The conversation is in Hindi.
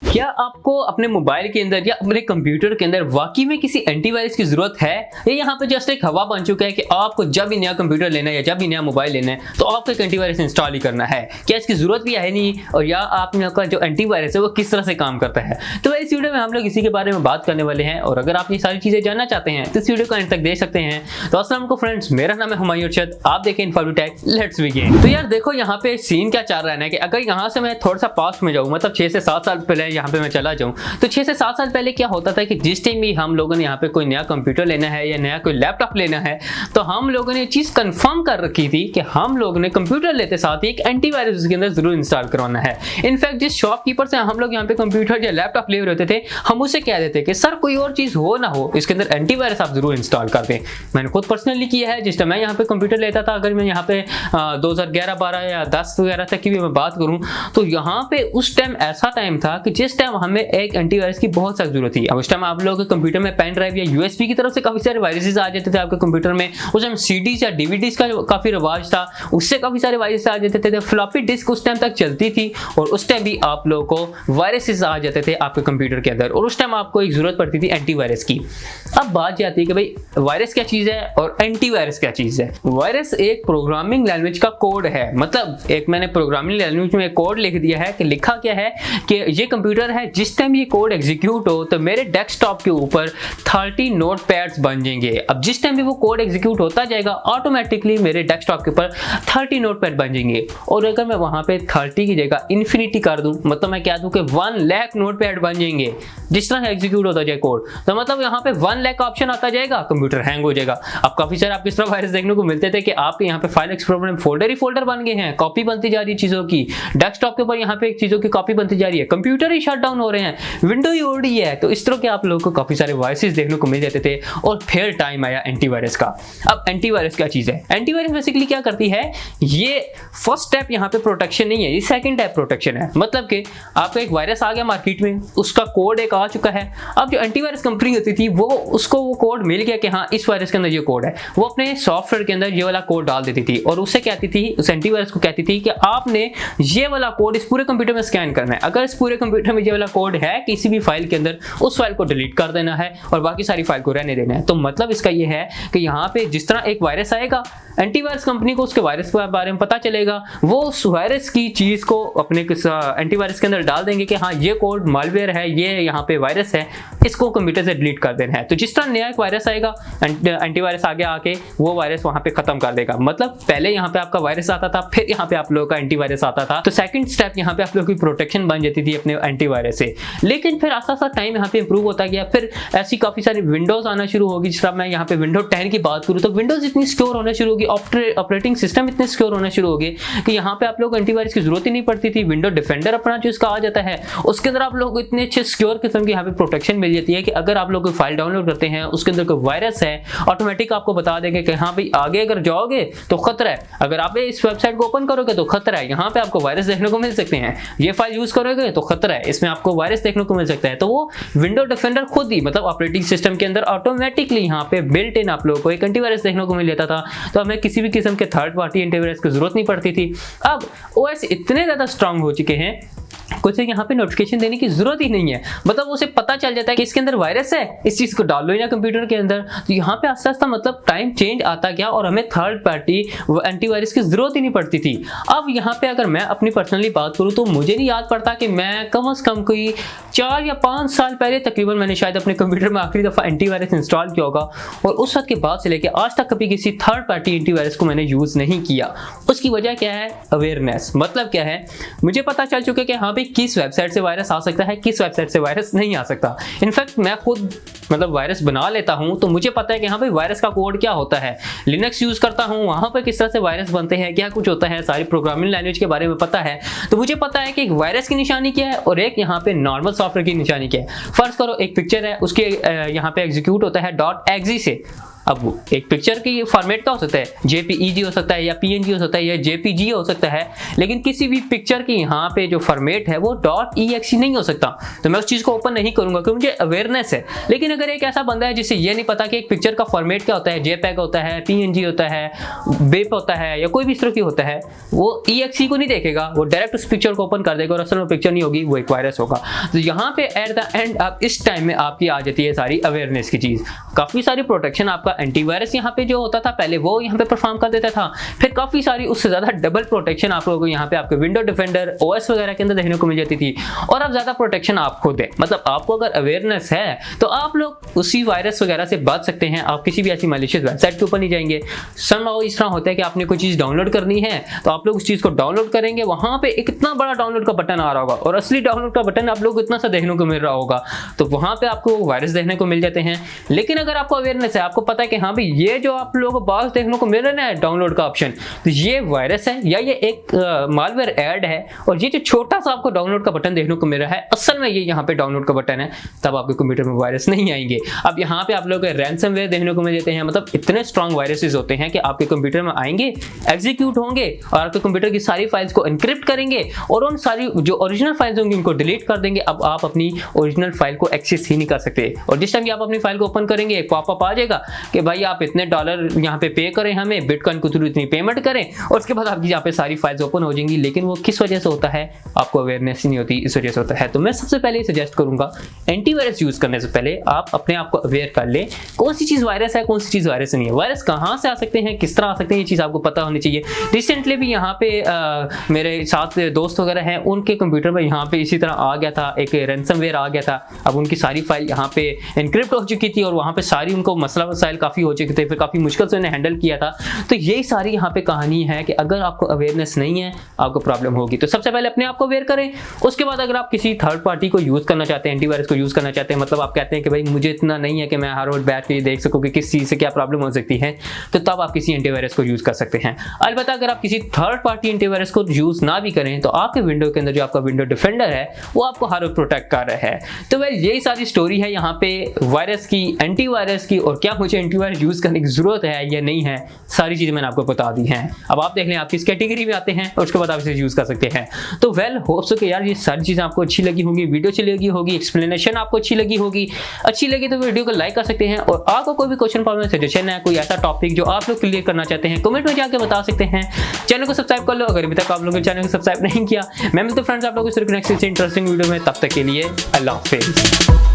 क्या आपको अपने मोबाइल के अंदर या अपने कंप्यूटर के अंदर वाकई में किसी एंटीवायरस की जरूरत है? ये यहाँ पे जस्ट एक हवा बन चुका है कि आपको जब भी नया कंप्यूटर लेना है या जब भी नया मोबाइल लेना है तो आपको एक एंटीवायरस इंस्टॉल ही करना है। क्या इसकी जरूरत भी है नहीं? और या आपका जो एंटीवायरस है वो किस तरह से काम करता है? तो इस वीडियो में हम लोग इसी के बारे में बात करने वाले हैं। और अगर आप ये सारी चीजें जानना चाहते हैं तो इस वीडियो को अंत तक देख सकते हैं। तो अस्सलाम वालेकुम फ्रेंड्स, मेरा नाम है हुमायूं अरशद, आप देखें इन्फॉर्मेटिव टेक, लेट्स बिगिन। तो यार देखो यहाँ पे सीन क्या चल रहा है ना कि अगर यहाँ से मैं थोड़ा सा पास्ट में जाऊँ, मतलब 6 से 7 साल पहले यहाँ पे मैं चला जाऊँ, तो 6 से 7 साल पहले क्या होता था कि जिस टाइम भी हम लोगों ने यहाँ पे कोई नया कंप्यूटर लेना है या नया कोई लैपटॉप लेना है तो हम लोगों ने ये चीज कंफर्म कर रखी थी कि हम लोगों ने कंप्यूटर लेते साथ ही एक एंटीवायरस उसके अंदर जरूर इंस्टॉल करवाना है। इनफैक्ट जिस शॉपकीपर से हम लोग यहाँ पे कंप्यूटर या लैपटॉप ले रहे होते थे, हम उससे कह देते कि सर कोई और चीज हो ना हो, इसके अंदर एंटीवायरस आप जरूर इंस्टॉल कर दें। मैंने खुद पर्सनली किया है। जिस टाइम मैं यहाँ पे कंप्यूटर लेता था, अगर मैं यहाँ पे 2011-12 या 10 वगैरह तक की भी मैं बात करूँ तो यहाँ पे उस टाइम ऐसा टाइम था कि जिस टाइम हमें एक एंटीवायरस की बहुत सख्त जरूरत थी। अब उस टाइम आप लोगों के कंप्यूटर में पेन ड्राइव या यूएसबी की तरफ से काफी सारे वायरसेस आ जाते थे आपके कंप्यूटर में। उस टाइम सीडीज या डीवीडीज का काफी रिवाज था, उससे काफी सारे वायरस आ जाते थे। फ्लॉपी डिस्क उस टाइम तक चलती थी और उस टाइम भी आप लोगों को वायरसेस आ जाते थे आपके कंप्यूटर के अंदर, और उस टाइम आपको एक जरूरत पड़ती थी एंटीवायरस की। अब बात आती है कि भाई वायरस क्या चीज है और एंटीवायरस क्या चीज है। वायरस एक प्रोग्रामिंग लैंग्वेज का कोड है, मतलब एक मैंने प्रोग्रामिंग लैंग्वेज में कोड लिख दिया है कि लिखा क्या है कि ये कंप्यूटर है, जिस टाइम ये कोड एग्जीक्यूट हो तो मेरे डेस्कटॉप के ऊपर 30 नोटपैड्स बन जाएंगे। अब जिस टाइम भी वो कोड एग्जीक्यूट होता जाएगा ऑटोमेटिकली मेरे डेस्कटॉप के ऊपर 30 नोटपैड बन जाएंगे। और अगर मैं वहां पे 30 की जगह इन्फिनिटी कर दूं, मतलब मैं क्या दूं कि 1 लाख नोटपैड बन जाएंगे जिस तरह एग्जीक्यूट होता जाए कोड, तो मतलब यहाँ पे 1 लाख का ऑप्शन आता जाएगा, कंप्यूटर हैंग हो जाएगा। अब काफी सारे आपको इस तरह वायरस देखने को मिलते थे कि आपके यहाँ पे फाइल एक्सप्लोरर में फोल्डर ही फोल्डर बन गए हैं, कॉपी बनती जा रही है चीजों की, डेस्कटॉप के ऊपर यहाँ पे चीजों की कॉपी बनती जा रही है, कंप्यूटर ही शट डाउन हो रहे हैं, विंडो ही उड़ रही है। तो इस तरह के आप लोगों को काफी सारे वायरसेस देखने को मिल जाते थे। और फिर टाइम आया एंटीवायरस का। अब एंटीवायरस क्या चीज है? एंटीवायरस बेसिकली क्या करती है, ये फर्स्ट स्टेप यहाँ पे प्रोटेक्शन नहीं है, ये सेकंड स्टेप प्रोटेक्शन है। मतलब कि आपका एक वायरस आ गया मार्केट में, उसका कोड एक आ चुका है। अब जो एंटीवायरस कंपनी होती थी वो उसको वो कोड मिल गया कि हाँ इस वायरस के अंदर ये कोड है, वो अपने सॉफ्टवेयर के अंदर ये वाला कोड डाल देती थी और उससे कहती थी, उस एंटीवायरस को कहती थी कि आपने ये वाला कोड इस पूरे कंप्यूटर में स्कैन करना है। अगर इस पूरे कंप्यूटर में ये वाला कोड है किसी भी फाइल के अंदर, उस फाइल को डिलीट कर देना है और बाकी सारी फाइल को रहने देना है। तो मतलब इसका ये है कि यहाँ पे जिस तरह एक वायरस आएगा, एंटीवायरस कंपनी को उसके वायरस के बारे में पता चलेगा, वो उस वायरस की चीज को अपने एंटीवायरस के अंदर डाल देंगे कि हाँ ये कोड मालवेयर है, ये यहाँ पे वायरस है, इसको कंप्यूटर से डिलीट कर देना है। तो जिस तरह नया एक वायरस आएगा, एंटीवायरस आगे आके वो वायरस वहां पे खत्म कर देगा। मतलब पहले यहाँ पे आपका वायरस आता था, फिर यहाँ पे आप लोगों का एंटीवायरस आता था। तो सेकंड स्टेप यहाँ पे आप लोगों की प्रोटेक्शन बन जाती थी अपने एंटीवायरस से। लेकिन फिर आस्ता आस्ता टाइम यहाँ पे इंप्रूव होता गया, फिर ऐसी काफी सारी विंडोज आना शुरू होगी। जिस तरह मैं यहाँ पे विंडो 10 की बात करूँ तो विंडोज इतनी सिक्योर होना शुरू होगी, ऑपरेटिंग सिस्टम इतने सिक्योर होना शुरू हो गए कि यहाँ पे आप लोग एंटीवायरस की जरूरत ही नहीं पड़ती थी। विंडो डिफेंडर अपना जो इसका आ जाता है, उसके अंदर आप लोगों को इतने अच्छे सिक्योर किस्म की यहाँ पे प्रोटेक्शन मिल जाती है कि अगर आप लोग कोई फाइल डाउनलोड करते हैं उसके अंदर कोई वायरस है, ऑटोमेटिक आपको बता देंगे कि हाँ भाई आगे अगर जाओगे तो खतरा है, अगर आप इस वेबसाइट को ओपन करोगे तो खतरा है, यहाँ पे आपको वायरस देखने को मिल सकते हैं, ये फाइल यूज करोगे तो खतरा है, इसमें आपको वायरस देखने को मिल सकता है। तो वो विंडो डिफेंडर खुद ही, मतलब ऑपरेटिंग सिस्टम के अंदर ऑटोमेटिकली यहाँ पे बिल्ट इन आप लोगों को एक एंटीवायरस देखने को मिल जाता था। तो हमें किसी भी किस्म के थर्ड पार्टी एंटीवायरस की जरूरत नहीं पड़ती थी। अब ओएस इतने ज्यादा स्ट्रांग हो चुके हैं, कुछ यहाँ पे नोटिफिकेशन देने की जरूरत ही नहीं है। मतलब उसे पता चल जाता है कि इसके अंदर वायरस है, इस चीज को डाल लो ना कंप्यूटर के अंदर। तो यहाँ पे आस्ता आस्ता मतलब टाइम चेंज आता गया और हमें थर्ड पार्टी एंटीवायरस की जरूरत ही नहीं पड़ती थी। अब यहाँ पे अगर मैं अपनी पर्सनली बात करूँ तो मुझे नहीं याद पड़ता कि मैं कम से कम कोई 4 या 5 साल पहले तकरीबन मैंने शायद अपने कंप्यूटर में आखिरी दफा एंटीवायरस इंस्टॉल किया होगा, और उस वक्त के बाद से लेकर आज तक कभी किसी थर्ड पार्टी एंटीवायरस को मैंने यूज नहीं किया। उसकी वजह क्या है? अवेयरनेस। मतलब क्या है, मुझे पता चल चुका है कि हाँ भाई किस वेबसाइट से वायरस आ सकता है, किस वेबसाइट से वायरस नहीं आ सकता। इनफैक्ट मैं खुद मतलब वायरस बना लेता हूं तो मुझे पता है कि हाँ भाई वायरस का कोड क्या होता है, लिनक्स यूज करता हूं वहां पर किस तरह से वायरस बनते हैं, क्या कुछ होता है, सारी प्रोग्रामिंग लैंग्वेज के बारे में पता है। तो मुझे पता है कि एक वायरस की निशानी क्या है और एक यहाँ पे नॉर्मल सॉफ्टवेयर की निशानी क्या है। फर्ज करो एक पिक्चर है, उसके यहाँ पे एग्जीक्यूट होता है .exe से। अब एक पिक्चर की फॉर्मेट का हो सकता है, JPEG हो सकता है या PNG हो सकता है या JPG हो सकता है, लेकिन किसी भी पिक्चर की यहाँ पे जो फॉर्मेट है वो .exe नहीं हो सकता। तो मैं उस चीज को ओपन नहीं करूंगा क्योंकि मुझे अवेयरनेस है। लेकिन अगर एक ऐसा बंदा है जिसे ये नहीं पता कि एक पिक्चर का फॉर्मेट क्या होता है, JPEG होता है, PNG होता है, बेप होता है या कोई भी इस तरह की होता है, वो exe को नहीं देखेगा, वो डायरेक्ट उस पिक्चर को ओपन कर देगा और असल में पिक्चर नहीं होगी, वो एक वायरस होगा। तो यहाँ पे एट द एंड अब इस टाइम में आपकी आ जाती है सारी अवेयरनेस की चीज। काफी सारी प्रोटेक्शन आपका एंटीवायरस यहाँ पे जो होता था पहले वो यहाँ पे परफॉर्म कर देता था, फिर काफी सारी उससे ज्यादा डबल प्रोटेक्शन आप लोगों को यहाँ पे आपके विंडो डिफेंडर OS वगैरह के अंदर देखने को मिल जाती थी। और अब ज्यादा प्रोटेक्शन आप खुद है, मतलब आपको अगर अवेयरनेस है तो आप लोग उसी वायरस वगैरह से बच सकते हैं। आप किसी भी ऐसी मैलिशियस वेबसाइट के ऊपर नहीं जाएंगे। समहाउ इस तरह होता है कि आपने कोई चीज डाउनलोड करनी है तो आप लोग उस चीज को डाउनलोड करेंगे, वहां पे एक इतना बड़ा डाउनलोड का बटन आ रहा होगा और असली डाउनलोड का बटन आप लोग को इतना सा देखने को मिल रहा होगा, तो वहां पे आपको वायरस देखने को मिल जाते हैं। लेकिन अगर आपको अवेयरनेस है, आपको पता है कि हाँ भाई ये जो आप लोगों को बाहर देखने को मिल रहा है डाउनलोड का ऑप्शन, तो ये वायरस है या ये एक मालवेयर ऐड है, और ये जो छोटा सा आपको डाउनलोड का बटन देखने को मिल रहा है असल में ये यहाँ पे डाउनलोड का बटन है, तब आपके कंप्यूटर में वायरस नहीं आएंगे। अब यहाँ पे आप लोग रैंसमवेयर देखने को मिल जाते हैं, मतलब इतने स्ट्रॉन्ग वायरसेस होते हैं कि आपके कंप्यूटर में आएंगे, एग्जीक्यूट होंगे और आपके कंप्यूटर की सारी फाइल्स को एनक्रिप्ट करेंगे और उन सारी जो ओरिजिनल फाइल्स होंगी उनको डिलीट कर देंगे। अब आप अपनी ओरिजिनल फाइल को एक्सेस ही नहीं कर सकते, और जिस टाइम आप अपनी फाइल को ओपन करेंगे एक पॉपअप आ जाएगा कि भाई आप इतने डॉलर यहाँ पे पे करें, हमें बिटकॉइन के थ्रू इतनी पेमेंट करें, और उसके बाद आपकी यहाँ पे सारी फाइल्स ओपन हो जाएंगी। लेकिन वो किस वजह से होता है, आपको अवेयरनेस ही नहीं होती, इस वजह से होता है। तो मैं सबसे पहले सजेस्ट करूंगा एंटीवायरस यूज करने से पहले आप अपने आप को अवेयर कर ले, कौन सी चीज वायरस है, कौन सी चीज वायरस नहीं है, वायरस कहां से आ सकते हैं, किस तरह आ सकते हैं, ये चीज आपको पता होनी चाहिए। रिसेंटली भी यहाँ पे मेरे साथ दोस्त वगैरह हैं, उनके कंप्यूटर में यहाँ पे इसी तरह आ गया था, एक रैंसमवेयर आ गया था। अब उनकी सारी फाइल यहाँ पे एनक्रिप्ट हो चुकी थी और वहाँ पे सारी उनको मसला वसाइल काफी हो चुके थे, फिर काफी मुश्किल से उन्हें हैंडल किया था। तो यही सारी यहाँ पे कहानी है कि अगर आपको अवेयरनेस नहीं है आपको प्रॉब्लम होगी। तो सबसे पहले अपने आप को अवेयर करें, उसके बाद अगर आप किसी थर्ड पार्टी को यूज करना चाहते हैं, एंटीवायरस को यूज करना चाहते हैं, मतलब आप कहते हैं कि भाई मुझे इतना नहीं है कि मैं हर रोज बैठ के देख सकूं कि किस चीज से क्या प्रॉब्लम हो सकती है, तो तब आप किसी एंटीवायरस को यूज कर सकते हैं। अलबत्ता अगर आप किसी थर्ड पार्टी एंटीवायरस को यूज ना भी करें तो आपके विंडो के अंदर जो आपका विंडो डिफेंडर है वो आपको हर रोज प्रोटेक्ट कर रहा है। तो वह यही सारी स्टोरी है यहाँ पे वायरस की, एंटीवायरस की, और क्या मुझे एंटीवायरस यूज करने की जरूरत है या नहीं है, सारी चीजें मैंने आपको बता दी हैं। अब आप देख लें आप किस कैटेगरी में आते हैं और उसके बाद आप इसे यूज कर सकते हैं। तो वेल होप सो कि यार ये सारी चीजें आपको अच्छी लगी होंगी, वीडियो अच्छी लगी होगी, एक्सप्लेनेशन आपको अच्छी लगी होगी। अच्छी लगी तो वीडियो को लाइक कर सकते हैं, और आपको कोई भी क्वेश्चन प्रॉब्लम सजेशन है, कोई ऐसा टॉपिक जो आप लोग क्लियर करना चाहते हैं, कमेंट में जाकर बता सकते हैं। चैनल को सब्सक्राइब कर लो अगर अभी तक आप लोगों ने चैनल को सब्सक्राइब नहीं किया। मैं मिलता हूं फ्रेंड्स आप लोगों से इंटरेस्टिंग वीडियो में, तब तक के लिए अल्लाह हाफिज़।